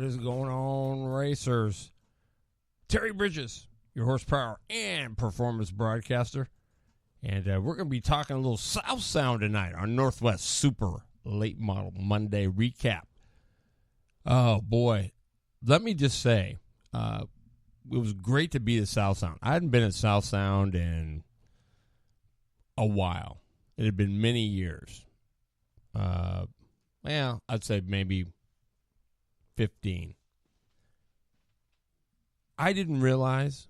What is going on, racers? Terry Bridges, your horsepower and performance broadcaster. And we're going to be talking a little South Sound tonight on Northwest Super Late Model Monday recap. Oh, boy. Let me just say, it was great to be at South Sound. I hadn't been at South Sound in a while. It had been many years. Well, I'd say maybe 15. I didn't realize,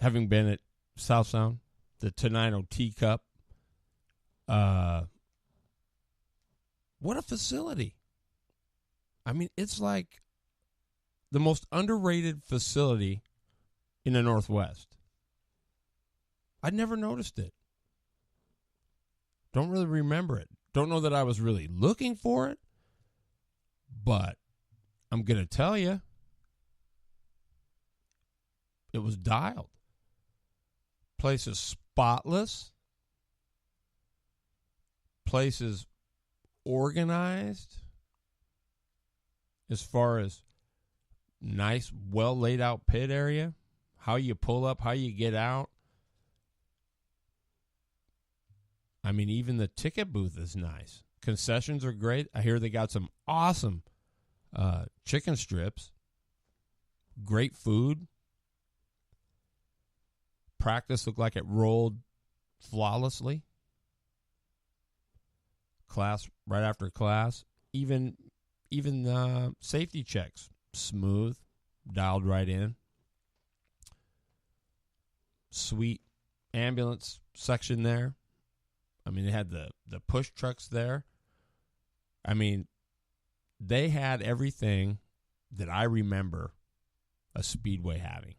having been at South Sound, the Tenino Teacup, what a facility. I mean, it's like the most underrated facility in the Northwest. I'd never noticed it. Don't really remember it. Don't know that I was really looking for it, but I'm going to tell you, it was dialed. Place is spotless. Place is organized as far as nice, well laid out pit area, how you pull up, how you get out. I mean, even the ticket booth is nice. Concessions are great. I hear they got some awesome chicken strips. Great food. Practice looked like it rolled flawlessly. Class right after class. Even safety checks. Smooth. Dialed right in. Sweet ambulance section there. I mean, they had the push trucks there. I mean, they had everything that I remember a speedway having.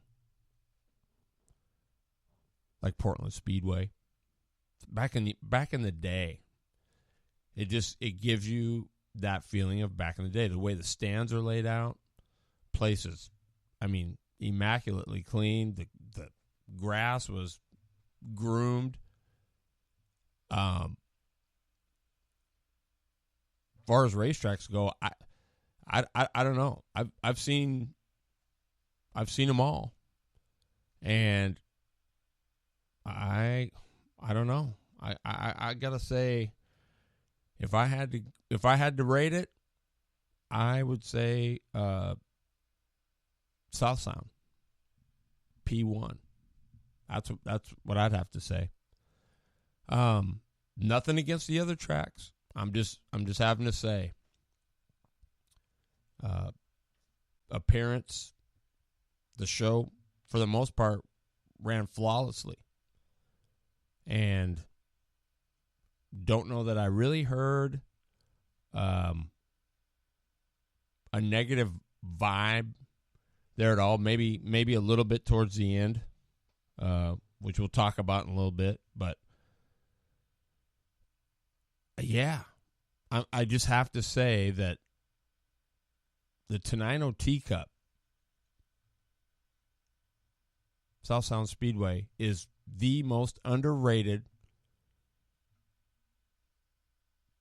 Like Portland Speedway. Back in the day. It gives you that feeling of back in the day. The way the stands are laid out. Places, I mean, immaculately clean. The grass was groomed. As far as racetracks go, I don't know. I've seen them all, and I don't know. I gotta say, if I had to rate it, I would say South Sound P1. That's what I'd have to say. Nothing against the other tracks. I'm just having to say. Appearance, the show, for the most part, ran flawlessly. And don't know that I really heard a negative vibe there at all. Maybe a little bit towards the end, which we'll talk about in a little bit. But yeah, I just have to say that the Tenino Teacup, South Sound Speedway, is the most underrated,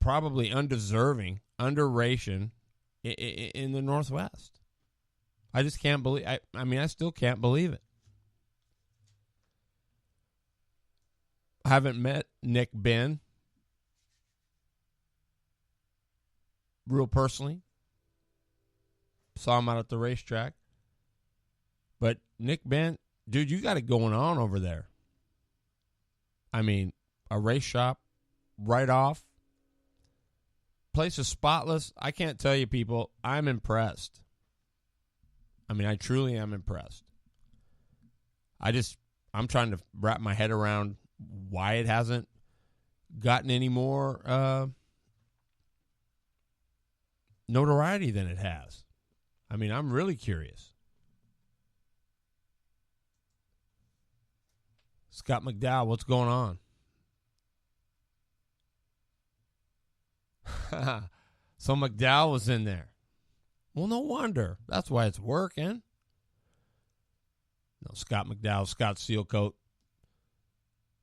probably undeserving underration in the Northwest. I just can't believe. I mean, I still can't believe it. I haven't met Nick Ben real personally. Saw him out at the racetrack. But Nick Ben, dude, you got it going on over there. I mean, a race shop right off. Place is spotless. I can't tell you, people, I'm impressed. I mean, I truly am impressed. I'm trying to wrap my head around why it hasn't gotten any more notoriety than it has. I mean, I'm really curious. Scott McDowell, what's going on? So McDowell was in there. Well, no wonder. That's why it's working. No, Scott McDowell, Scott Sealcoat.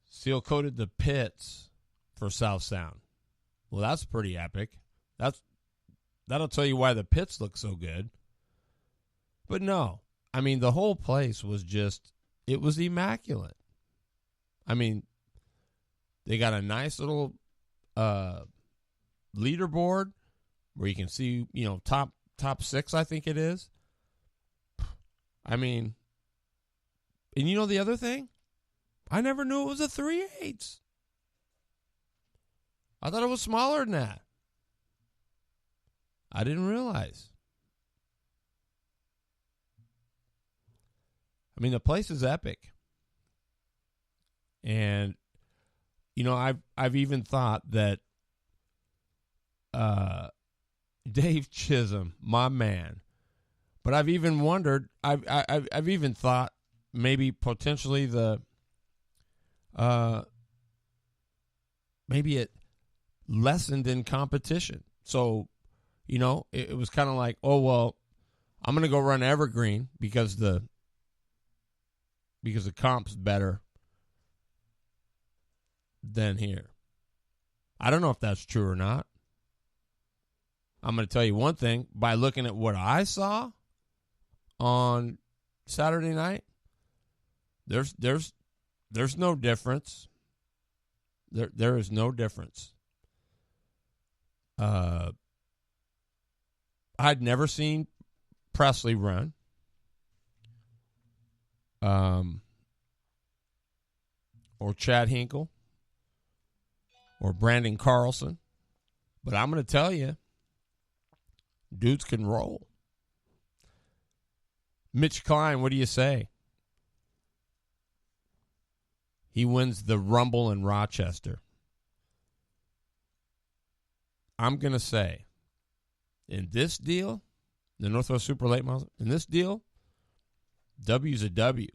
Seal-coated the pits for South Sound. Well, that's pretty epic. That'll tell you why the pits look so good. But no, I mean, the whole place was just, it was immaculate. I mean, they got a nice little leaderboard where you can see, top 6, I think it is. I mean, and the other thing? I never knew it was a 3/8. I thought it was smaller than that. I didn't realize. I mean, the place is epic. And, I've even thought that Dave Chisholm, my man. But I've even wondered, I've even thought maybe potentially maybe it lessened in competition. So, it was kind of like, oh, well, I'm going to go run Evergreen because the comp's better than here. I don't know if that's true or not. I'm going to tell you one thing. By looking at what I saw on Saturday night, there's no difference. There is no difference. I'd never seen Presley run. Or Chad Hinkle. Or Brandon Carlson. But I'm going to tell you, dudes can roll. Mitch Klein, what do you say? He wins the Rumble in Rochester. I'm going to say, in this deal, the Northwest Super Late Models, in this deal, W's a W.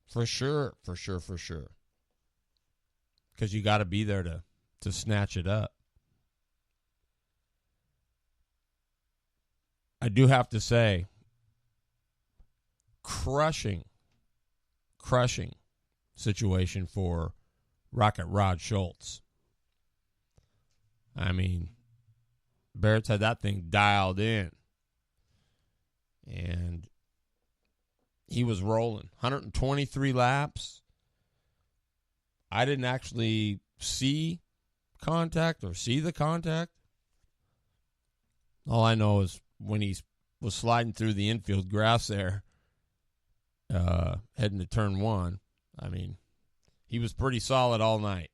For sure. Because you got to be there to snatch it up. I do have to say, crushing situation for Rocket Rod Schultz. I mean, Barrett's had that thing dialed in. And he was rolling. 123 laps. I didn't actually see contact or see the contact. All I know is when he was sliding through the infield grass there, heading to turn 1, I mean, he was pretty solid all night,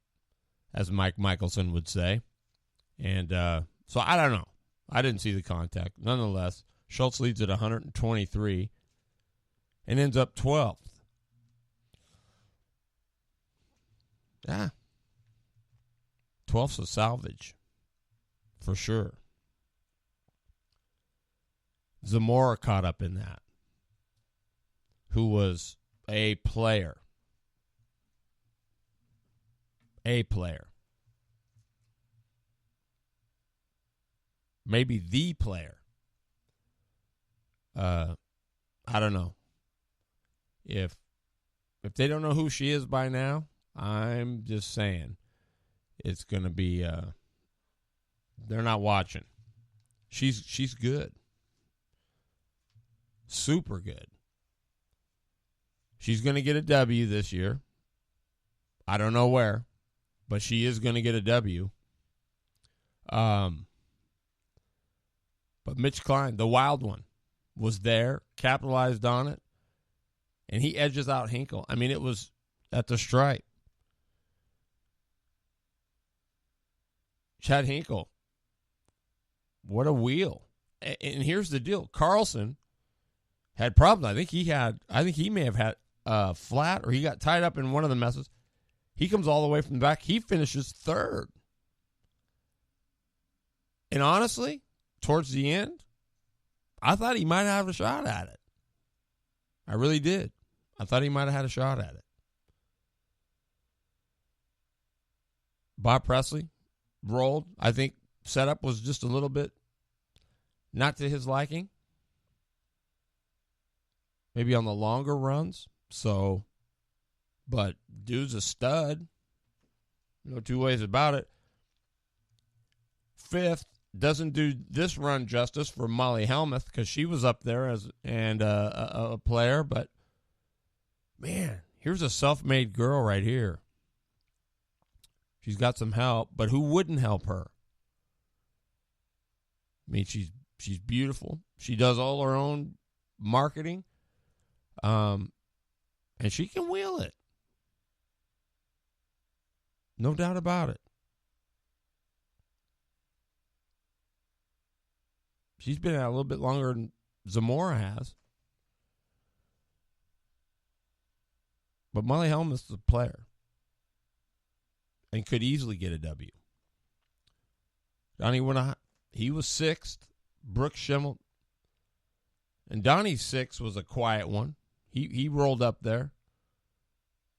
as Mike Michelson would say. And so I don't know. I didn't see the contact. Nonetheless, Schultz leads at 123 and ends up 12th. Yeah. 12th's a salvage, for sure. Zamora caught up in that, who was a player. Maybe the player. I don't know. If they don't know who she is by now, I'm just saying it's going to be they're not watching. She's good. Super good. She's going to get a W this year. I don't know where, but she is going to get a W. But Mitch Klein, the wild one, was there, capitalized on it, and he edges out Hinkle. I mean, it was at the stripe. Chad Hinkle, what a wheel. And here's the deal. Carlson had problems. I think he may have had flat, or he got tied up in one of the messes. He comes all the way from the back. He finishes third. And honestly, towards the end, I thought he might have a shot at it. I really did. I thought he might have had a shot at it. Bob Presley rolled. I think setup was just a little bit not to his liking. Maybe on the longer runs. So, but dude's a stud. No two ways about it. Fifth, Doesn't do this run justice for Molly Helmuth because she was up there as a player, but man, here's a self-made girl right here. She's got some help, but who wouldn't help her? I mean, she's beautiful. She does all her own marketing, and she can wheel it. No doubt about it. She's been out a little bit longer than Zamora has. But Molly Helmuth's a player and could easily get a W. Donnie he was sixth. Brooks Schimmel. And Donnie's sixth was a quiet one. He rolled up there.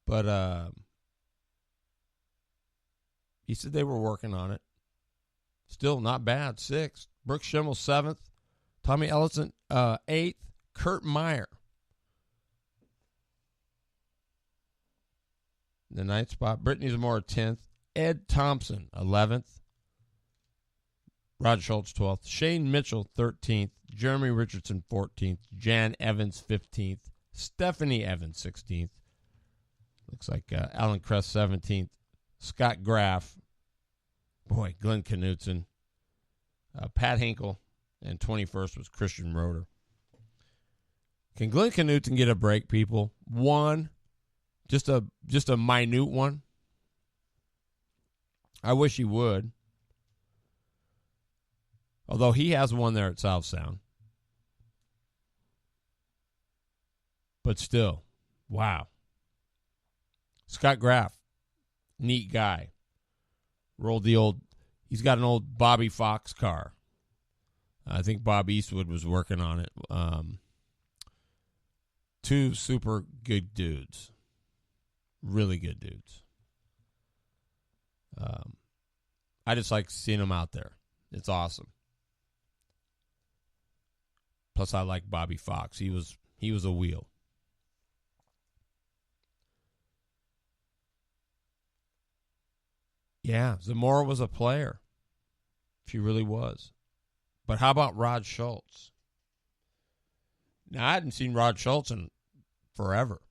But he said they were working on it. Still not bad. Sixth. Brooks Schimmel, seventh. Tommy Ellison, eighth. Kurt Meyer, the ninth spot. Brittany Zamora, 10th. Ed Thompson, 11th. Rod Schultz, 12th. Shane Mitchell, 13th. Jeremy Richardson, 14th. Jan Evans, 15th. Stephanie Evans, 16th. Looks like Alan Kress, 17th. Scott Graff. Boy, Glenn Knutson. Pat Hinkle. And 21st was Christian Roeder. Can Glenn Knutson get a break, people? One. Just a minute one. I wish he would. Although he has one there at South Sound. But still, wow. Scott Graff, neat guy. He's got an old Bobby Fox car. I think Bob Eastwood was working on it. Two super good dudes. Really good dudes. I just like seeing them out there. It's awesome. Plus, I like Bobby Fox. He was a wheel. Yeah, Zamora was a player. She really was. But how about Rod Schultz? Now, I hadn't seen Rod Schultz in forever.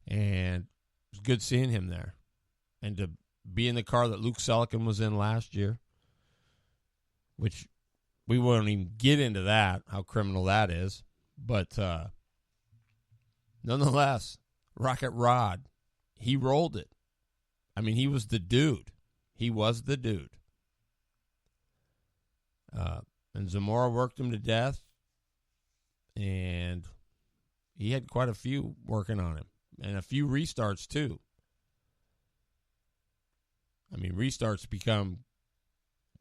And it was good seeing him there. And to be in the car that Luke Selican was in last year, which we won't even get into that, how criminal that is. But nonetheless, Rocket Rod, he rolled it. I mean, he was the dude. He was the dude. And Zamora worked him to death. And he had quite a few working on him. And a few restarts, too. I mean, restarts become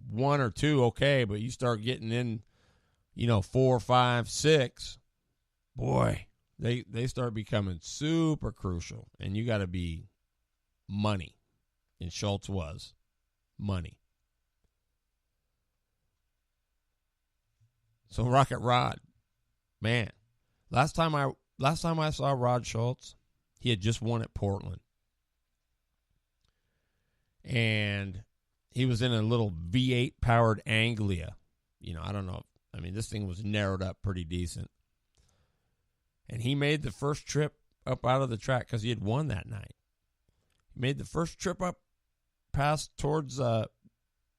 one or two, okay, but you start getting in, 4, 5, 6. Boy, they start becoming super crucial. And you got to be money. And Schultz was money. So Rocket Rod, man, last time I saw Rod Schultz, he had just won at Portland. And he was in a little V8 powered Anglia. I don't know. I mean, this thing was narrowed up pretty decent. And he made the first trip up out of the track because he had won that night. He made the first trip up past towards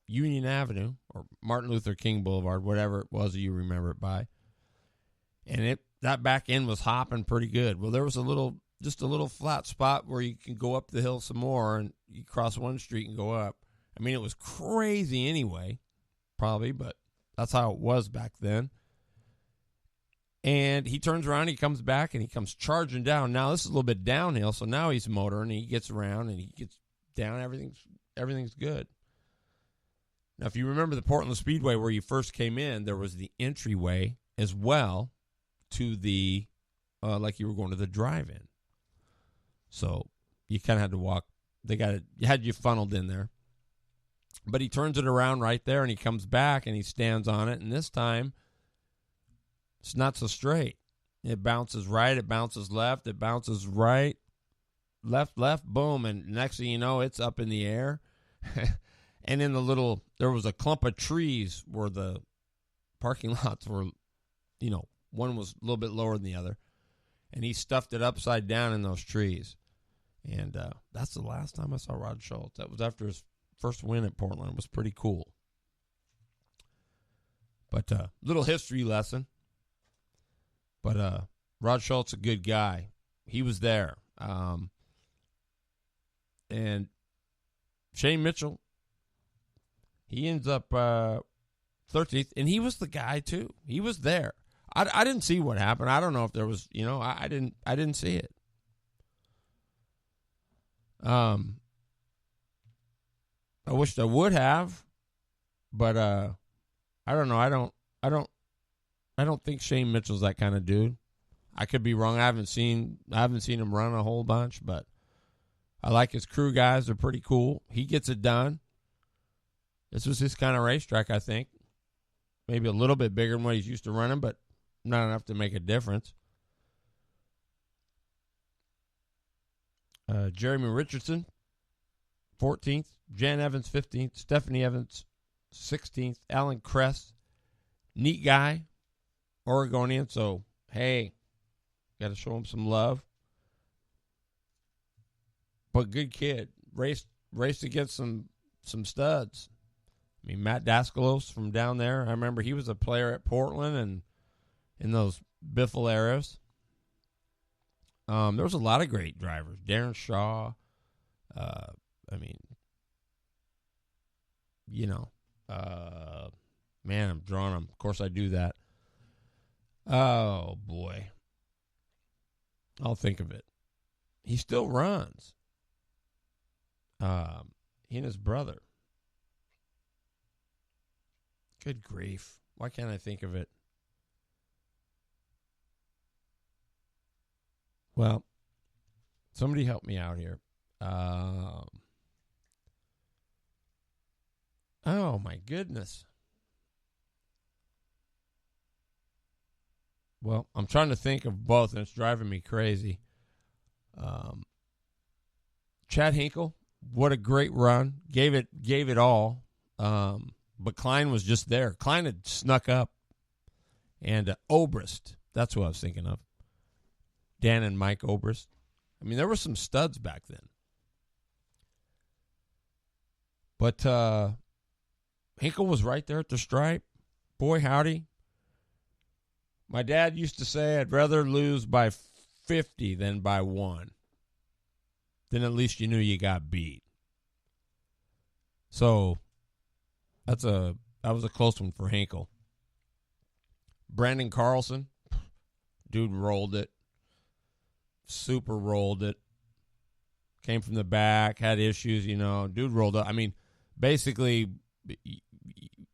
Union Avenue or Martin Luther King Boulevard, whatever it was you remember it by. And that back end was hopping pretty good. Well, there was just a little flat spot where you can go up the hill some more and you cross one street and go up. I mean, it was crazy anyway, probably, but that's how it was back then. And he turns around, he comes back, and he comes charging down. Now, this is a little bit downhill, so now he's motoring, and he gets around, and he gets down. Everything's good. Now, if you remember the Portland Speedway where you first came in, there was the entryway as well to the, like you were going to the drive-in. So you kind of had to walk. You had you funneled in there. But he turns it around right there, and he comes back, and he stands on it. And this time, it's not so straight. It bounces right, it bounces left, it bounces right, left, boom. And next thing you know, it's up in the air. And in there was a clump of trees where the parking lots were, one was a little bit lower than the other. And he stuffed it upside down in those trees. And that's the last time I saw Rod Schultz. That was after his first win at Portland. It was pretty cool. But little history lesson. But Rod Schultz, a good guy. He was there. And Shane Mitchell, he ends up 13th. And he was the guy, too. He was there. I didn't see what happened. I don't know if there was, I didn't see it. I wished I would have, but I don't know. I don't think Shane Mitchell's that kind of dude. I could be wrong. I haven't seen him run a whole bunch, but I like his crew guys. They're pretty cool. He gets it done. This was his kind of racetrack, I think. Maybe a little bit bigger than what he's used to running, but not enough to make a difference. Jeremy Richardson, 14th. Jan Evans, 15th. Stephanie Evans, 16th. Alan Kress, neat guy, Oregonian. So, hey, got to show him some love. But good kid. Raced against some studs. I mean, Matt Daskalos from down there. I remember he was a player at Portland and in those Biffle eras. There was a lot of great drivers. Darren Shaw. Man, I'm drawing them. Of course I do that. Oh, boy. I'll think of it. He still runs. He and his brother. Good grief. Why can't I think of it? Well, somebody help me out here. Oh, my goodness. Well, I'm trying to think of both, and it's driving me crazy. Chad Hinkle, what a great run. Gave it all. But Klein was just there. Klein had snuck up. And Obrist, that's what I was thinking of. Dan and Mike Obrist. I mean, there were some studs back then. But Hinkle was right there at the stripe. Boy, howdy. My dad used to say, I'd rather lose by 50 than by 1. Then at least you knew you got beat. So that was a close one for Hinkle. Brandon Carlson, dude rolled it. Super rolled it. Came from the back, had issues, dude rolled up. I mean, basically,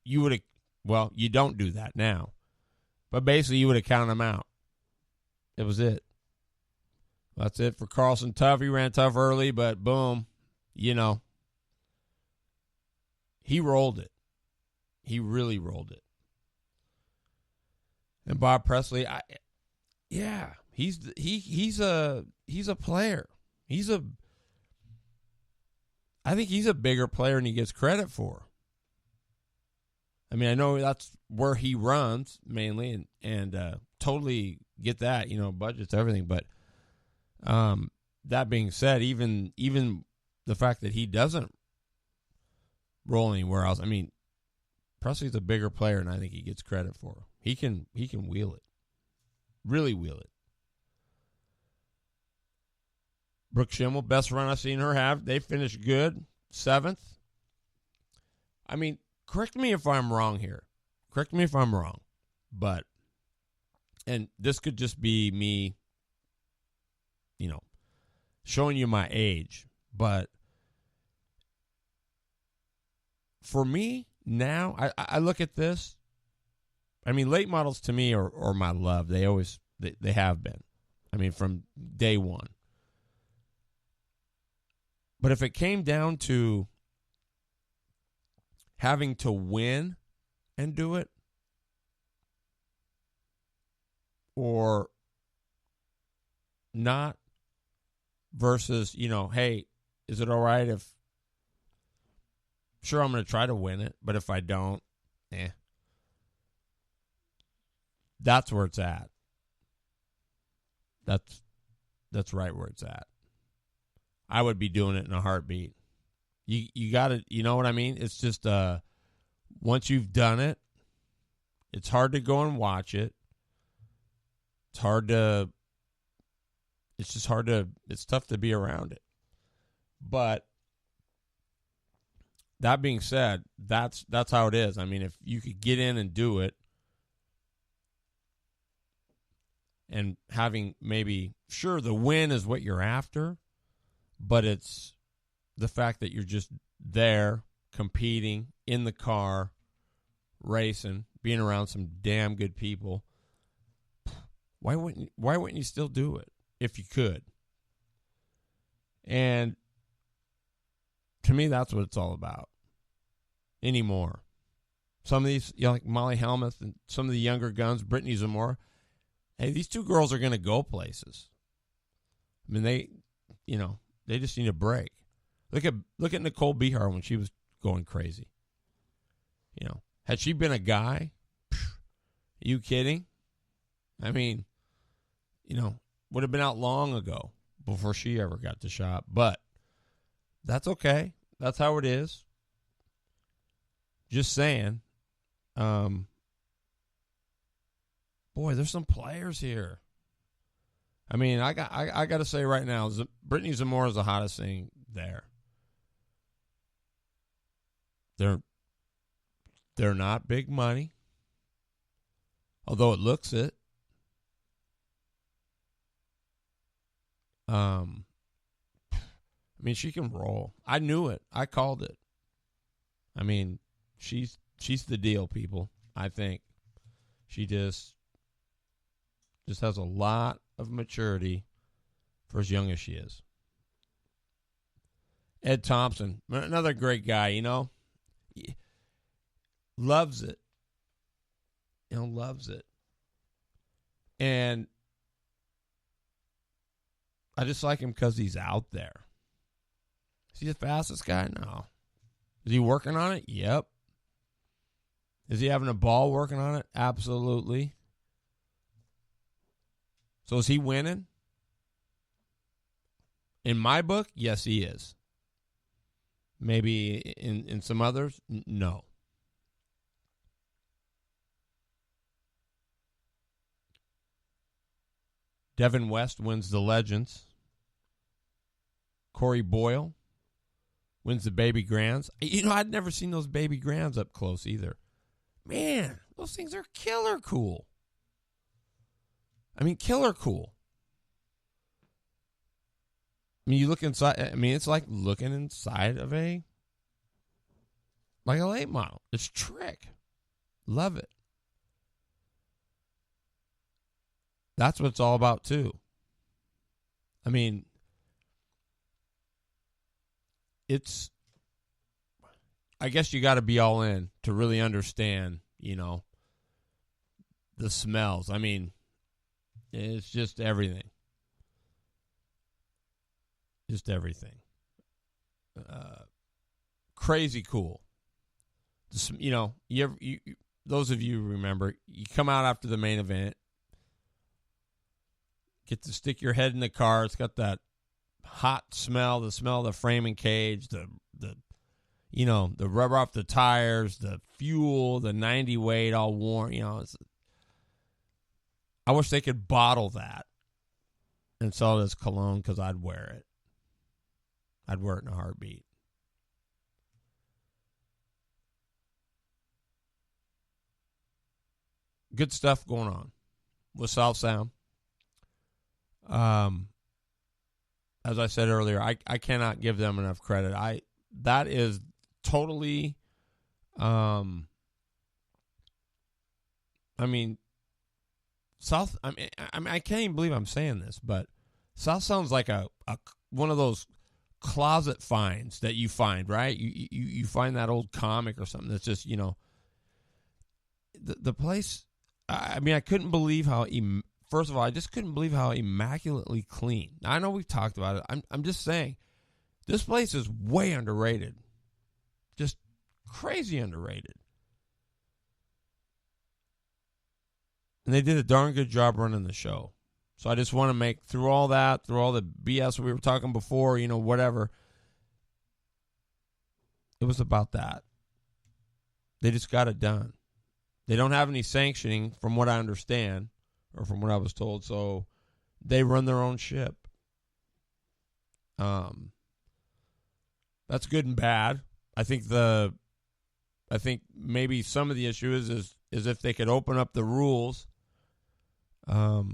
you would have, well, you don't do that now. But basically, you would have counted him out. It was it. That's it for Carlson. Tough. He ran tough early, but boom, he rolled it. He really rolled it. And Bob Presley, he's a player. I think he's a bigger player than he gets credit for. I mean, I know that's where he runs mainly, and totally get that, budgets, everything. But that being said, even the fact that he doesn't roll anywhere else, I mean, Presley's a bigger player than I think he gets credit for. He can wheel it, really wheel it. Brooke Schimmel, best run I've seen her have. They finished good, 7th. I mean, correct me if I'm wrong here. Correct me if I'm wrong. But, and this could just be me, showing you my age. But for me now, I look at this. I mean, late models to me are my love. They always, they have been. I mean, from day one. But if it came down to having to win and do it, or not, versus, hey, is it all right if Sure, I'm going to try to win it, but if I don't, that's where it's at. That's right where it's at. I would be doing it in a heartbeat. You got to, you know what I mean? It's just once you've done it, it's hard to go and watch it. It's tough to be around it. But that being said, that's how it is. I mean, if you could get in and do it, and having maybe, sure, the win is what you're after, but it's the fact that you're just there, competing, in the car, racing, being around some damn good people. Why wouldn't you still do it if you could? And to me, that's what it's all about anymore. Some of these, like Molly Helmuth and some of the younger guns, Brittany Zamora, hey, these two girls are going to go places. I mean, they just need a break. Look at Nicole Behar when she was going crazy. Had she been a guy, are you kidding? I mean, would have been out long ago before she ever got the shot. But that's okay. That's how it is. Just saying. Boy, there's some players here. I mean, I got to say right now, Brittany Zamora is the hottest thing there. They're not big money, although it looks it. I mean, she can roll. I knew it. I called it. I mean, she's the deal, people. I think she just has a lot of maturity for as young as she is. Ed Thompson, another great guy, loves it. Loves it. And I just like him because he's out there. Is he the fastest guy? No. Is he working on it? Yep. Is he having a ball working on it? Absolutely. So is he winning? In my book, yes, he is. Maybe in some others, no. Devin West wins the Legends. Corey Boyle wins the Baby Grands. I'd never seen those Baby Grands up close either. Man, those things are killer cool. I mean, killer cool. I mean, you look inside. I mean, it's like looking inside of a late model. It's trick. Love it. That's what it's all about, too. I mean, I guess you got to be all in to really understand, the smells. I mean, it's just everything. Just everything. Crazy cool. Those of you who remember, you come out after the main event, get to stick your head in the car. It's got that hot smell, the smell of the framing cage, the rubber off the tires, the fuel, the 90 weight all worn. I wish they could bottle that and sell it as cologne because I'd wear it. I'd wear it in a heartbeat. Good stuff going on with South Sound. As I said earlier, I cannot give them enough credit. That is totally, I can't even believe I'm saying this, but South sounds like a one of those closet finds that you find, right? You find that old comic or something that's just, the place. I mean, I couldn't believe how. First of all, I just couldn't believe how immaculately clean. Now, I know we've talked about it. I'm just saying, this place is way underrated. Just Crazy underrated. And they did a darn good job running the show. So I just want to make, through all that, through all the BS we were talking before, whatever, it was about that. They just got it done. They don't have any sanctioning, from what I understand, or from what I was told, so they run their own ship. That's good and bad. I think maybe some of the issue is if they could open up the rules, or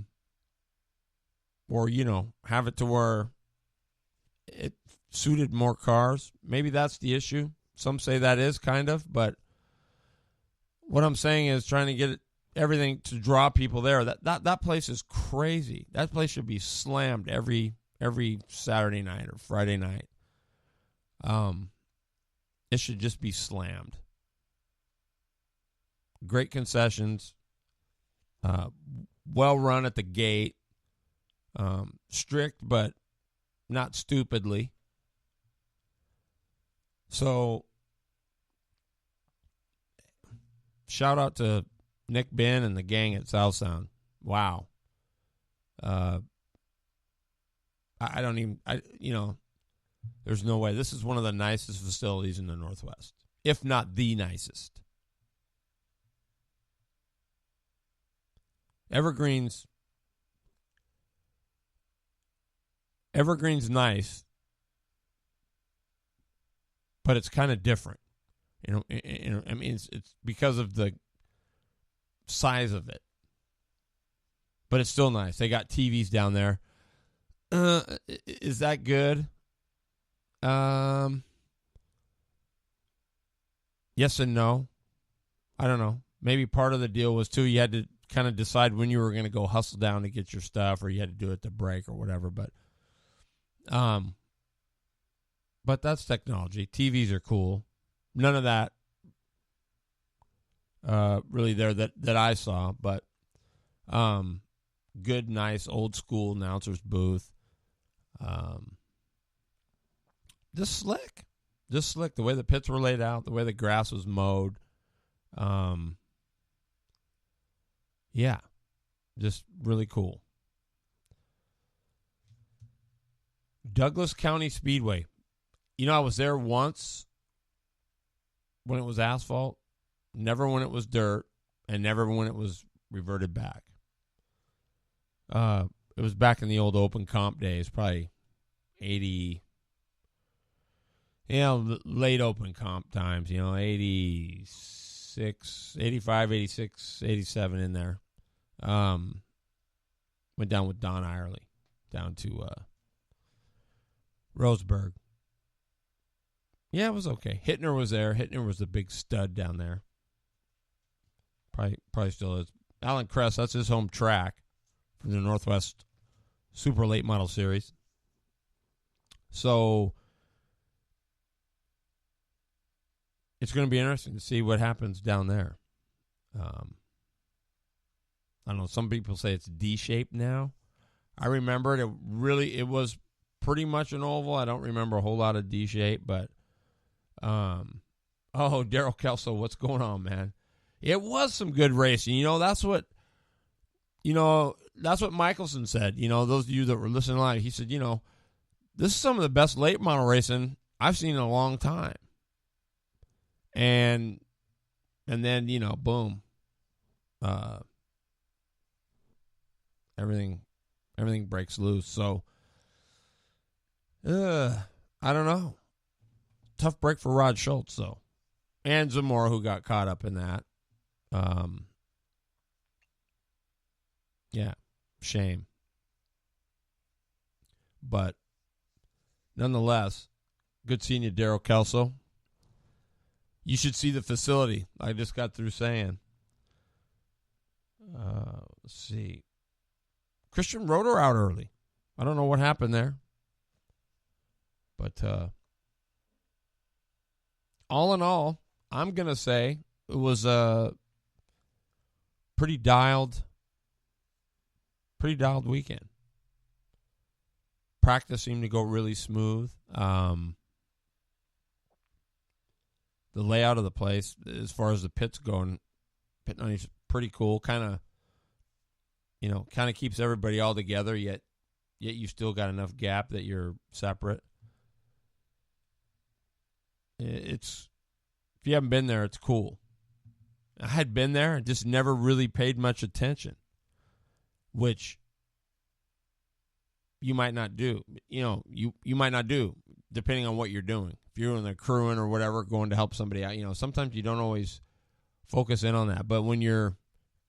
have it to where it suited more cars. Maybe that's the issue. Some say that is kind of, but what I'm saying is trying to get everything to draw people there. That place is crazy. That place should be slammed every Saturday night or Friday night. It should just be slammed. Great concessions. Well run at the gate. Strict, but not stupidly. So, shout out to Nick Ben and the gang at South Sound. Wow. There's no way. This is one of the nicest facilities in the Northwest, if not the nicest. Evergreen's nice, but it's kind of different. It's because of the size of it, but it's still nice. They got TVs down there. Is that good? Yes and no. I don't know. Maybe part of the deal was too, you had to kind of decide when you were going to go hustle down to get your stuff, or you had to do it to break or whatever. But that's technology. TVs are cool. None of that really there that I saw, but good, nice, old school announcer's booth. Just slick. The way the pits were laid out, the way the grass was mowed. Yeah, just really cool. Douglas County Speedway. I was there once when it was asphalt, never when it was dirt, and never when it was reverted back. It was back in the old open comp days, probably 80, late open comp times, 86, 85, 86, 87 in there. Went down with Don Irely down to Roseburg. Yeah, it was okay. Hittner was there. Hittner was the big stud down there. Probably still is. Alan Kress, that's his home track from the Northwest Super Late Model Series. So it's going to be interesting to see what happens down there. I don't know. Some people say it's D-shaped now. I remember it was pretty much an oval. I don't remember a whole lot of D-shape, but Daryl Kelso, what's going on, man? It was some good racing. That's what Michelson said. Those of you that were listening live, he said, this is some of the best late model racing I've seen in a long time. And then, boom. Everything breaks loose. So, I don't know. Tough break for Rod Schultz, though. And Zamora, who got caught up in that. Yeah, shame. But nonetheless, good seeing you, Daryl Kelso. You should see the facility. I just got through saying. Let's see. Christian Roeder out early. I don't know what happened there. But all in all, I'm going to say it was a pretty dialed weekend. Practice seemed to go really smooth. the layout of the place, as far as the pits going, pit 90 is pretty cool. Kind of keeps everybody all together, yet you still got enough gap that you're separate. It's, if you haven't been there, it's cool. I had been there and just never really paid much attention, which you might not do. You might not do, depending on what you're doing. If you're in the crewing or whatever, going to help somebody out, sometimes you don't always focus in on that. But when you're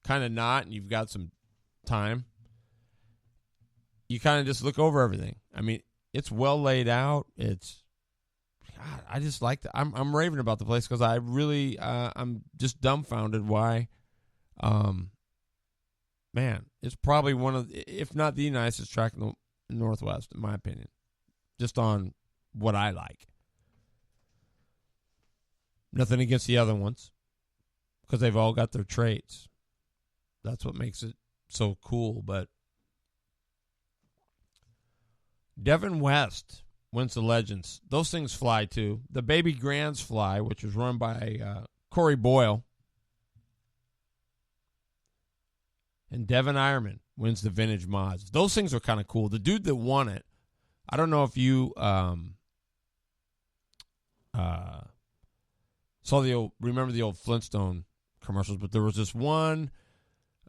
kind of not and you've got some time, you kind of just look over everything. I mean, it's well laid out. It's, God, I just like that. I'm raving about the place because I really, I'm just dumbfounded why, man, it's probably one of, if not the nicest track in the Northwest, in my opinion, just on what I like. Nothing against the other ones, because they've all got their traits. That's what makes it so cool. But Devin West wins the Legends. Those things fly too. The Baby Grands fly, which was run by Corey Boyle. And Devin Ironman wins the Vintage Mods. Those things are kind of cool. The dude that won it, I don't know if you remember the old Flintstone commercials, but there was this one,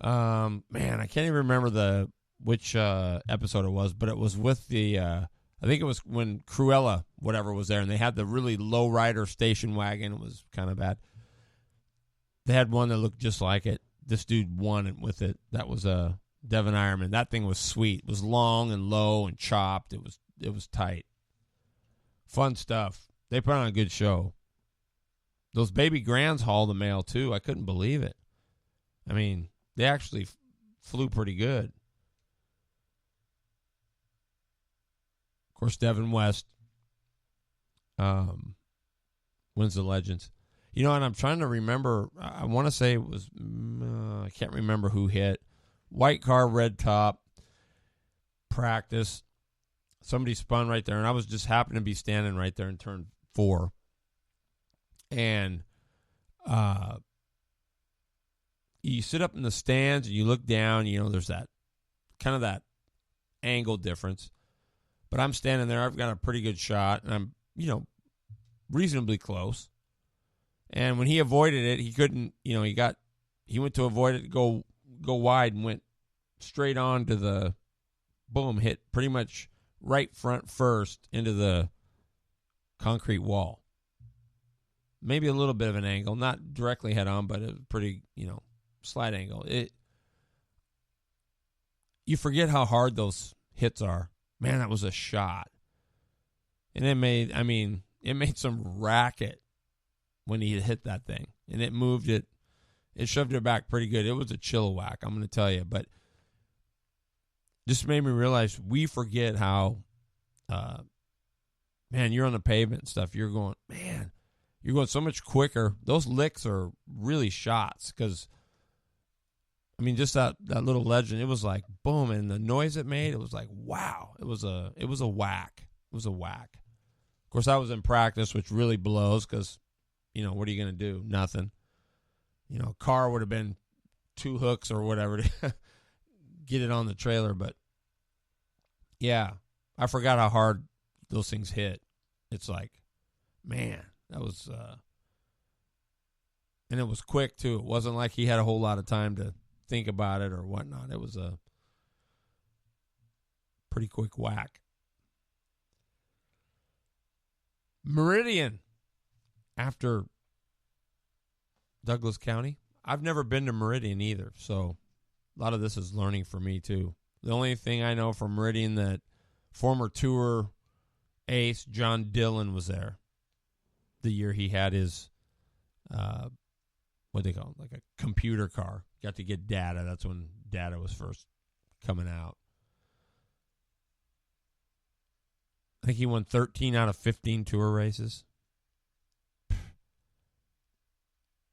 man, I can't even remember which episode it was, but it was with the, I think it was when Cruella, whatever, was there, and they had the really low rider station wagon. It was kind of bad. They had one that looked just like it. This dude won it with it. That was Devin Ironman. That thing was sweet. It was long and low and chopped. It was tight. Fun stuff. They put on a good show. Those Baby Grands hauled the mail too. I couldn't believe it. I mean, they actually flew pretty good. Of course, Devin West wins the Legends. And I'm trying to remember. I want to say it was, I can't remember who hit. White car, red top, practice. Somebody spun right there, and I was just happened to be standing right there in turn 4. And you sit up in the stands and you look down, there's that kind of that angle difference. But I'm standing there. I've got a pretty good shot, and I'm, reasonably close. And when he avoided it, he couldn't, he went to avoid it, go wide, and went straight on to the, boom, hit pretty much right front first into the concrete wall. Maybe a little bit of an angle, not directly head on, but a pretty, slight angle. You forget how hard those hits are. Man, that was a shot. And it made some racket when he hit that thing. And it moved it. It shoved it back pretty good. It was a Chilliwack, I'm going to tell you. But just made me realize we forget how, man, you're on the pavement and stuff. You're going, man, you're going so much quicker. Those licks are really shots because, just that little Legend, it was like, boom, and the noise it made, it was like, wow. It was a whack. It was a whack. Of course, I was in practice, which really blows because, what are you going to do? Nothing. A car would have been 2 hooks or whatever to get it on the trailer. But, yeah, I forgot how hard those things hit. It's like, man, that was and it was quick, too. It wasn't like he had a whole lot of time to think about it or whatnot. It was a pretty quick whack. Meridian. After Douglas County. I've never been to Meridian either, so a lot of this is learning for me too. The only thing I know from Meridian that former tour ace John Dillon was there the year he had his what they call it, like a computer car. Got to get data. That's when data was first coming out. I think he won 13 out of 15 tour races.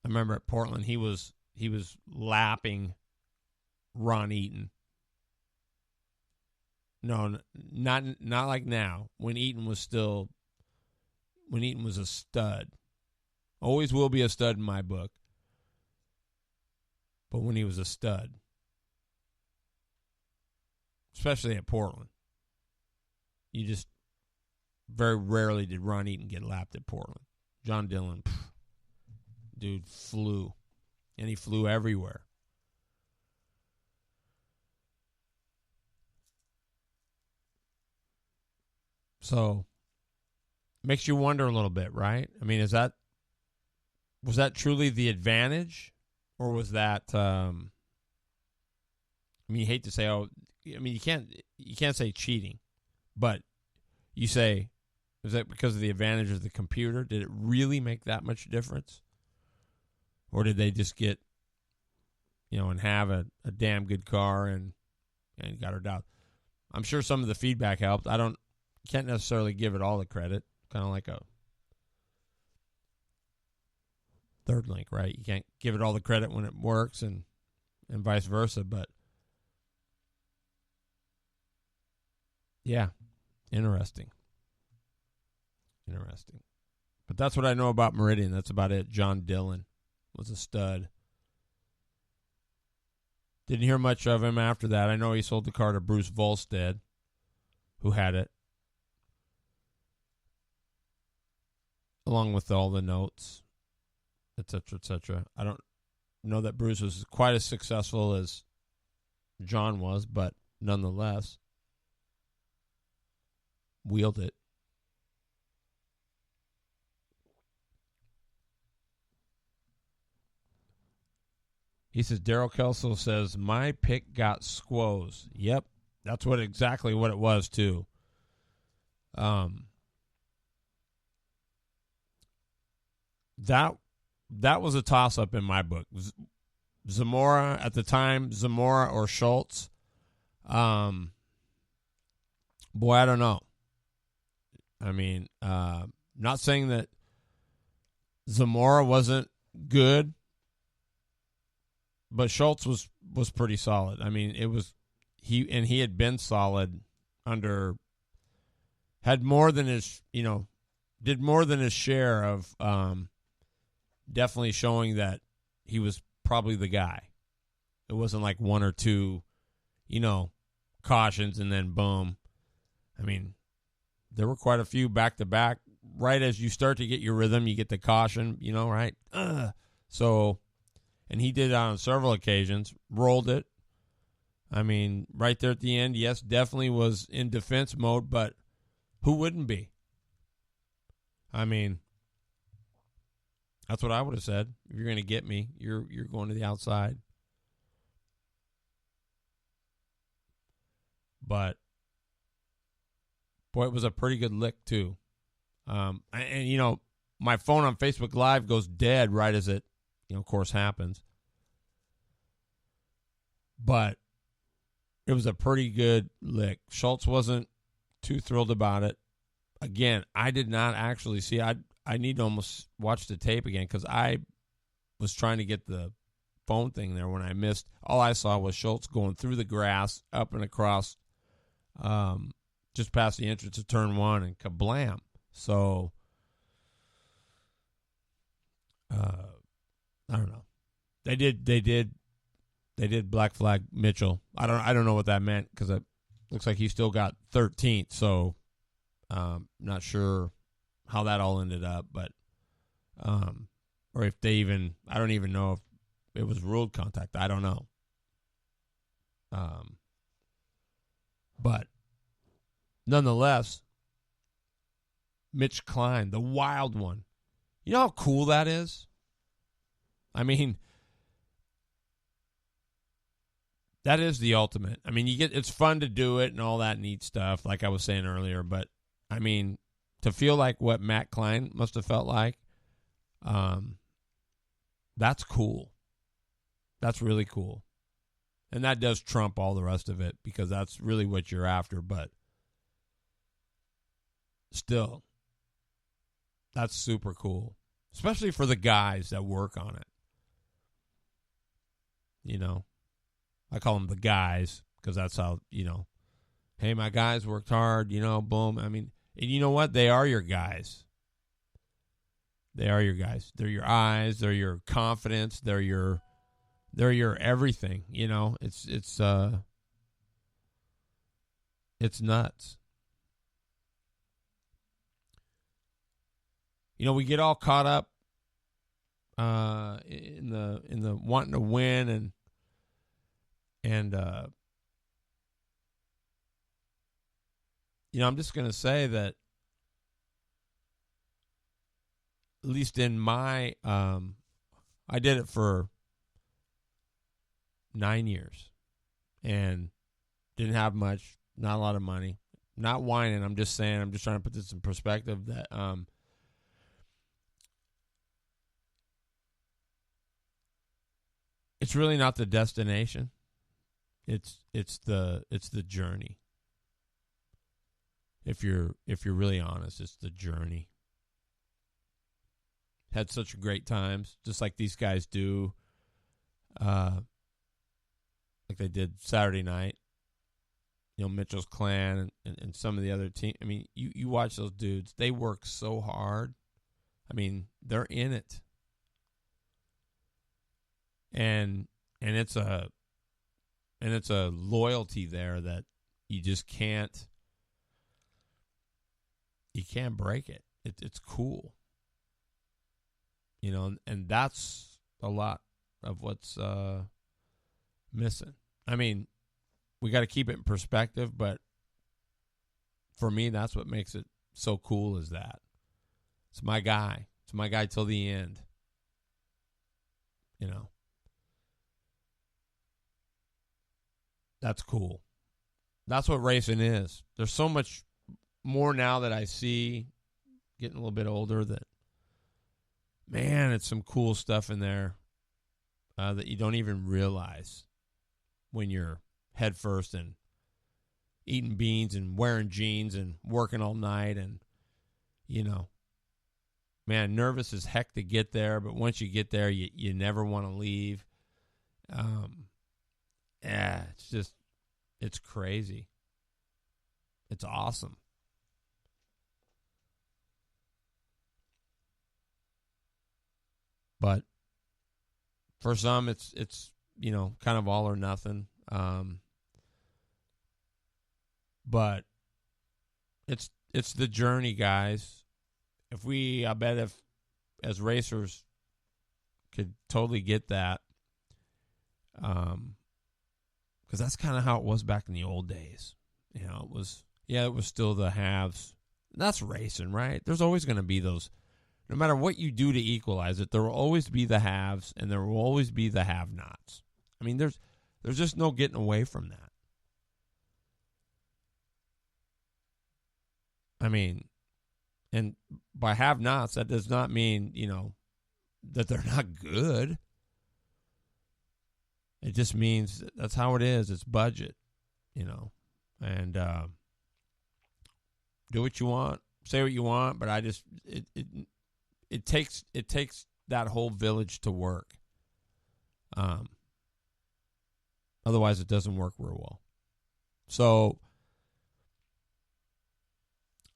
I remember at Portland, he was lapping Ron Eaton. No, not like now. When Eaton was a stud. Always will be a stud in my book. But when he was a stud, especially at Portland, you just very rarely did Ron Eaton get lapped at Portland. John Dillon, dude flew. And he flew everywhere. So, makes you wonder a little bit, right? I mean, was that truly the advantage? Or was that, I mean, you hate to say, you can't say cheating. But you say, is that because of the advantage of the computer? Did it really make that much difference? Or did they just get, and have a damn good car and got her down? I'm sure some of the feedback helped. Can't necessarily give it all the credit. Kind of like a third link, right? You can't give it all the credit when it works and vice versa. But, yeah, interesting. But that's what I know about Meridian. That's about it. John Dillon was a stud. Didn't hear much of him after that. I know he sold the car to Bruce Volstead, who had it, along with all the notes, etc., etc. I don't know that Bruce was quite as successful as John was, but nonetheless, wheeled it. He says, Daryl Kelso says, my pick got squoze. Yep, that's exactly what it was, too. That was a toss-up in my book. Zamora, at the time, Zamora or Schultz. Boy, I don't know. I mean, not saying that Zamora wasn't good, but Schultz was pretty solid. I mean, he had been solid had more than his, did more than his share of definitely showing that he was probably the guy. It wasn't like one or two, cautions and then boom. I mean, there were quite a few back-to-back. Right as you start to get your rhythm, you get the caution, right? So... And he did it on several occasions, rolled it. I mean, right there at the end, yes, definitely was in defense mode, but who wouldn't be? I mean, that's what I would have said. If you're going to get me, you're going to the outside. But, boy, it was a pretty good lick, too. And my phone on Facebook Live goes dead right as it, of course, happens. But it was a pretty good lick. Schultz wasn't too thrilled about it. Again, I did not actually see. I need to almost watch the tape again because I was trying to get the phone thing there when I missed. All I saw was Schultz going through the grass, up and across, just past the entrance of turn one, and kablam. So, I don't know. They did black flag Mitchell. I don't know what that meant because it looks like he still got 13th. So, not sure how that all ended up, but or if they even, I don't even know if it was ruled contact. I don't know. But nonetheless, Mitch Klein, the wild one. You know how cool that is? I mean, that is the ultimate. I mean, it's fun to do it and all that neat stuff, like I was saying earlier. But I mean, to feel like what Matt Klein must have felt like, that's cool. That's really cool, and that does trump all the rest of it because that's really what you're after. But still, that's super cool, especially for the guys that work on it. I call them the guys because that's how, hey, my guys worked hard, boom. I mean, and you know what? They are your guys. They are your guys. They're your eyes. They're your confidence. They're your everything. You know, it's nuts. You know, we get all caught up in the wanting to win and you know, I'm just going to say that at least in my I did it for 9 years and didn't have much, not a lot of money. Not whining, I'm just saying, I'm just trying to put this in perspective that it's really not the destination. It's the journey. If you're really honest, it's the journey. Had such great times, just like these guys do. Like they did Saturday night. You know, Mitchell's Clan and some of the other team. I mean, you watch those dudes. They work so hard. I mean, they're in it. And it's a loyalty there that you just can't break it. It's cool. You know, and that's a lot of what's missing. I mean, we got to keep it in perspective, but for me, that's what makes it so cool is that. It's my guy. It's my guy till the end. You know. That's cool. That's what racing is. There's so much more now that I see getting a little bit older that, man, it's some cool stuff in there that you don't even realize when you're head first and eating beans and wearing jeans and working all night and, you know, man, nervous as heck to get there, but once you get there, you never want to leave. Yeah, it's crazy. It's awesome. But for some, it's you know, kind of all or nothing. But it's the journey, guys. I bet if as racers could totally get that, because that's kind of how it was back in the old days. You know, it was still the haves. That's racing, right? There's always going to be those. No matter what you do to equalize it, there will always be the haves and there will always be the have-nots. I mean, there's just no getting away from that. I mean, and by have-nots, that does not mean, you know, that they're not good. It just means that's how it is. It's budget, you know, and do what you want, say what you want, but it takes that whole village to work. Otherwise, it doesn't work real well. So,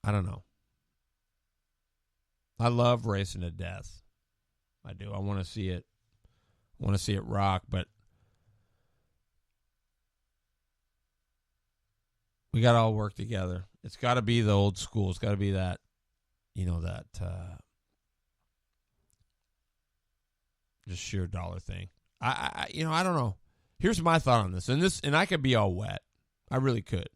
I don't know. I love racing to death. I do. I want to see it. I want to see it rock, but we got to all work together. It's got to be the old school. It's got to be that, you know, that just sheer dollar thing. I don't know. Here's my thought on this, and I could be all wet. I really could.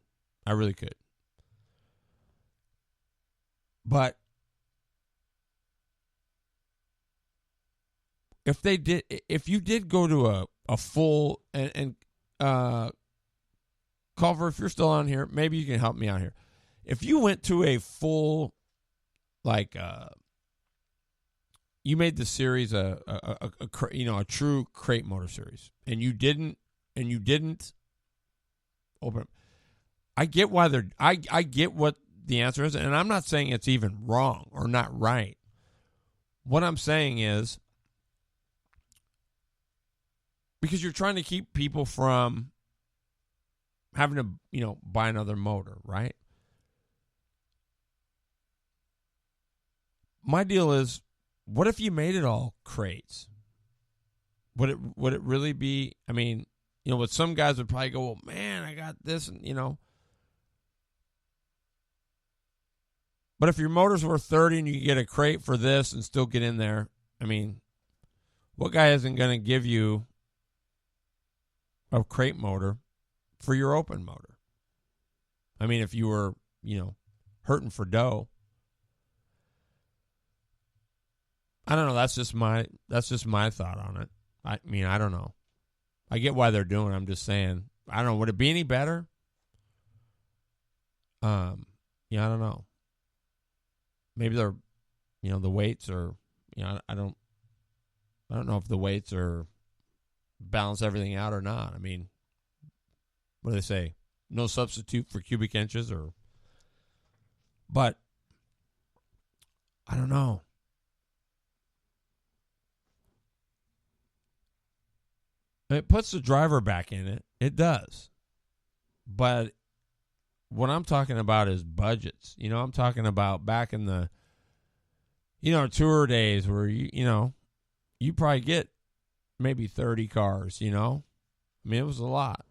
But if you did go to a full and Culver, if you're still on here, maybe you can help me out here. If you went to a full, like, you made the series a true crate motor series, and you didn't open. I get why I get what the answer is, and I'm not saying it's even wrong or not right. What I'm saying is, because you're trying to keep people from having to, you know, buy another motor, right? My deal is, what if you made it all crates? Would it really be? I mean, what some guys would probably go, well, man, I got this, and But if your motor's worth 30 and you can get a crate for this and still get in there, I mean, what guy isn't going to give you a crate motor for your open motor? I mean, if you were, hurting for dough. I don't know. That's just my thought on it. I mean, I don't know. I get why they're doing it. I'm just saying. I don't know. Would it be any better? I don't know. Maybe they're, the weights are, I don't know if the weights are balance everything out or not. I mean, what do they say? No substitute for cubic inches but I don't know. It puts the driver back in it. It does. But what I'm talking about is budgets. I'm talking about back in the, tour days where, you probably get maybe 30 cars, I mean, it was a lot.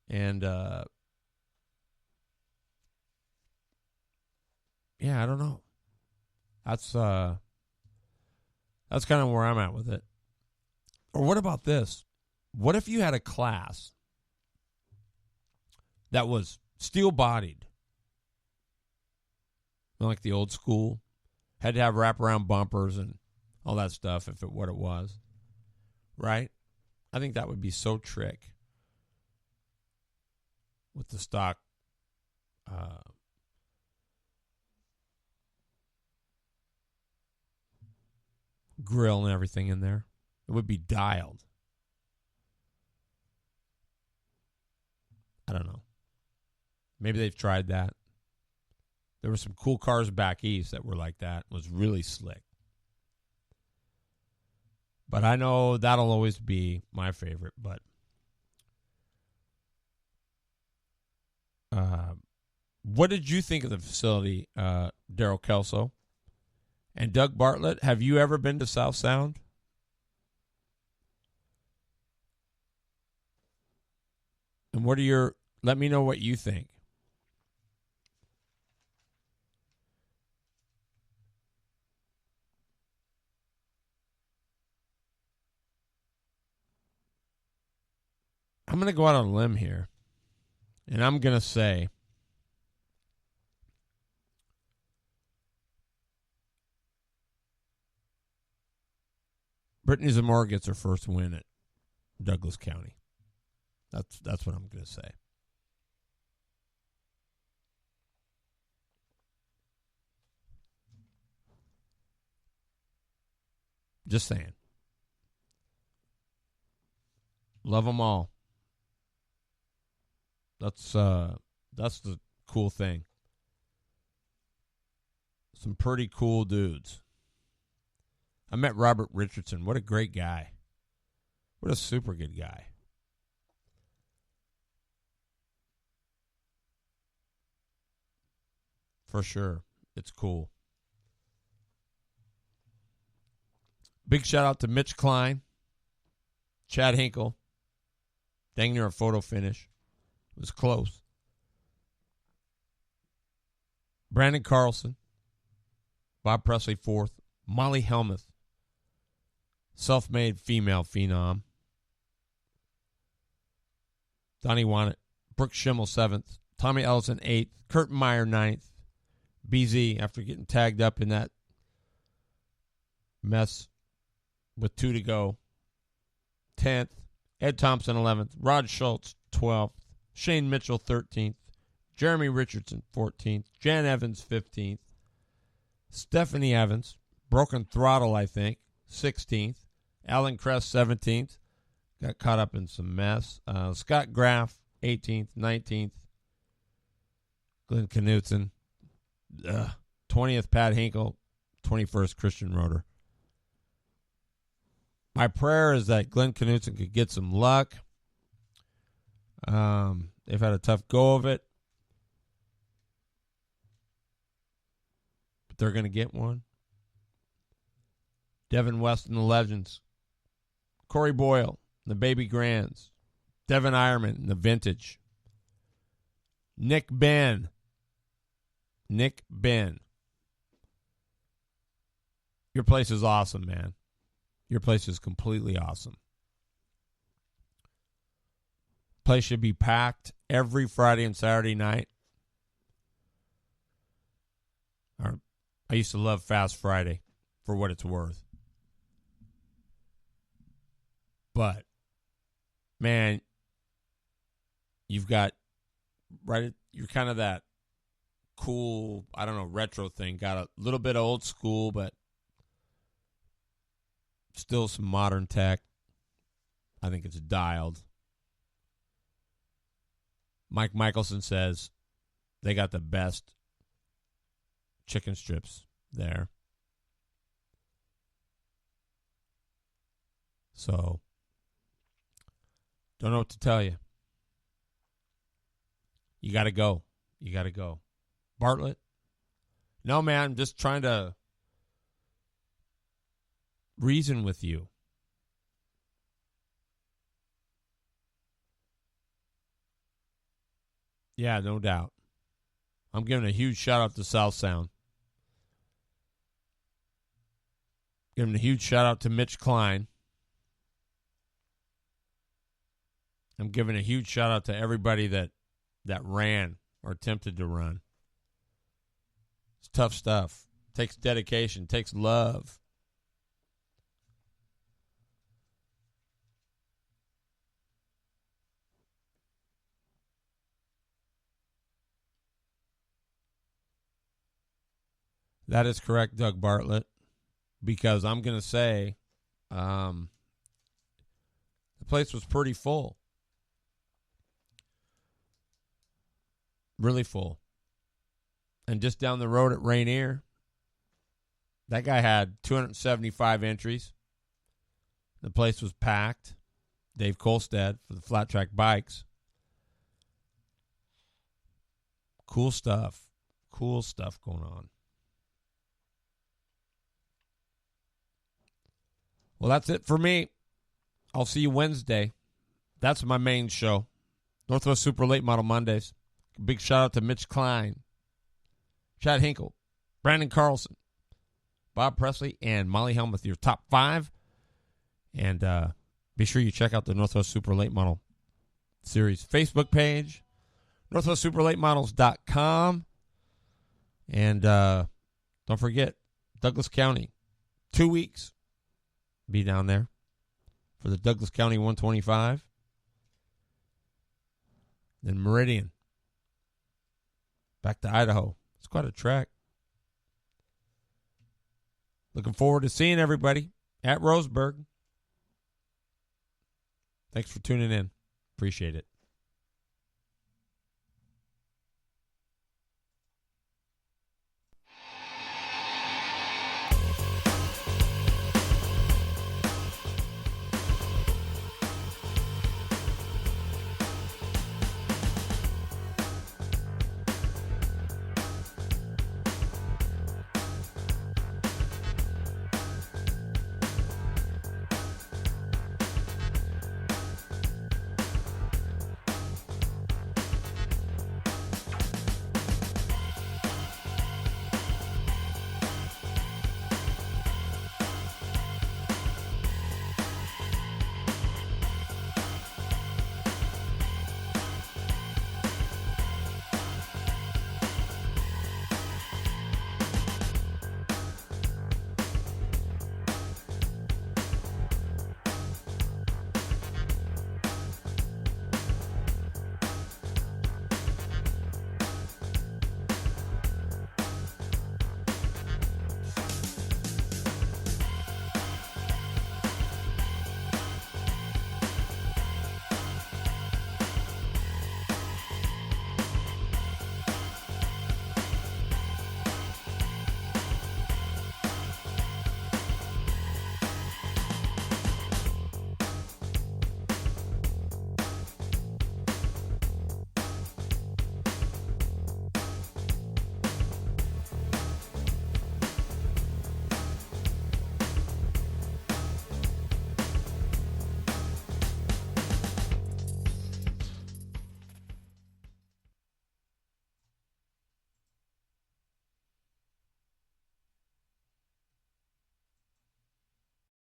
And, I don't know. That's kind of where I'm at with it. Or what about this? What if you had a class that was steel-bodied, like the old school, had to have wraparound bumpers and all that stuff if what it was, right? I think that would be so trick with the stock grill and everything in there. It would be dialed. I don't know. Maybe they've tried that. There were some cool cars back east that were like that. It was really slick. But I know that'll always be my favorite. But what did you think of the facility, Daryl Kelso? And Doug Bartlett, have you ever been to South Sound? And let me know what you think. I'm going to go out on a limb here. And I'm going to say Brittany Zamora gets her first win at Douglas County. That's what I'm going to say. Just saying. Love them all. That's the cool thing. Some pretty cool dudes. I met Robert Richardson. What a great guy. What a super good guy. For sure. It's cool. Big shout out to Mitch Klein, Chad Hinkle. Dang near a photo finish. It was close. Brandon Carlson. Bob Presley fourth. Molly Helmuth. Self-made female phenom. Donnie Wannett. Brooke Schimmel 7th. Tommy Ellison 8th. Kurt Meyer 9th. BZ, after getting tagged up in that mess with 2 to go, 10th. Ed Thompson 11th. Rod Schultz 12th. Shane Mitchell 13th. Jeremy Richardson 14th. Jan Evans 15th. Stephanie Evans, broken throttle, I think, 16th. Alan Kress 17th. Got caught up in some mess. Scott Graff 18th. 19th. Glenn Knutson 20th. Pat Hinkle 21st. Christian Roeder. My prayer is that Glenn Knutson could get some luck. They've had a tough go of it. but they're going to get one. Devin West and the Legends. Corey Boyle and the Baby Grands. Devin Ironman and the Vintage. Nick Ben. Your place is awesome, man. Your place is completely awesome. Place should be packed every Friday and Saturday night. I used to love Fast Friday for what it's worth. But, man, you've got, right, you're kind of that cool, I don't know, retro thing. Got a little bit of old school, but still some modern tech. I think it's dialed. Mike Michelson says they got the best chicken strips there. So, don't know what to tell you. You got to go. Bartlett? No, man, I'm just trying to reason with you. Yeah, no doubt. I'm giving a huge shout out to South Sound. Giving a huge shout out to Mitch Klein. I'm giving a huge shout out to everybody that ran or attempted to run. It's tough stuff. Takes dedication, takes love. That is correct, Doug Bartlett, because I'm going to say the place was pretty full. Really full. And just down the road at Rainier, that guy had 275 entries. The place was packed. Dave Kolstad for the flat track bikes. Cool stuff. Cool stuff going on. Well, that's it for me. I'll see you Wednesday. That's my main show. Northwest Super Late Model Mondays. Big shout out to Mitch Klein, Chad Hinkle, Brandon Carlson, Bob Presley, and Molly Helmuth, your top 5. And be sure you check out the Northwest Super Late Model Series Facebook page, northwestsuperlatemodels.com. And don't forget, Douglas County, 2 weeks. Be down there for the Douglas County 125. Then Meridian. Back to Idaho. It's quite a trek. Looking forward to seeing everybody at Roseburg. Thanks for tuning in. Appreciate it.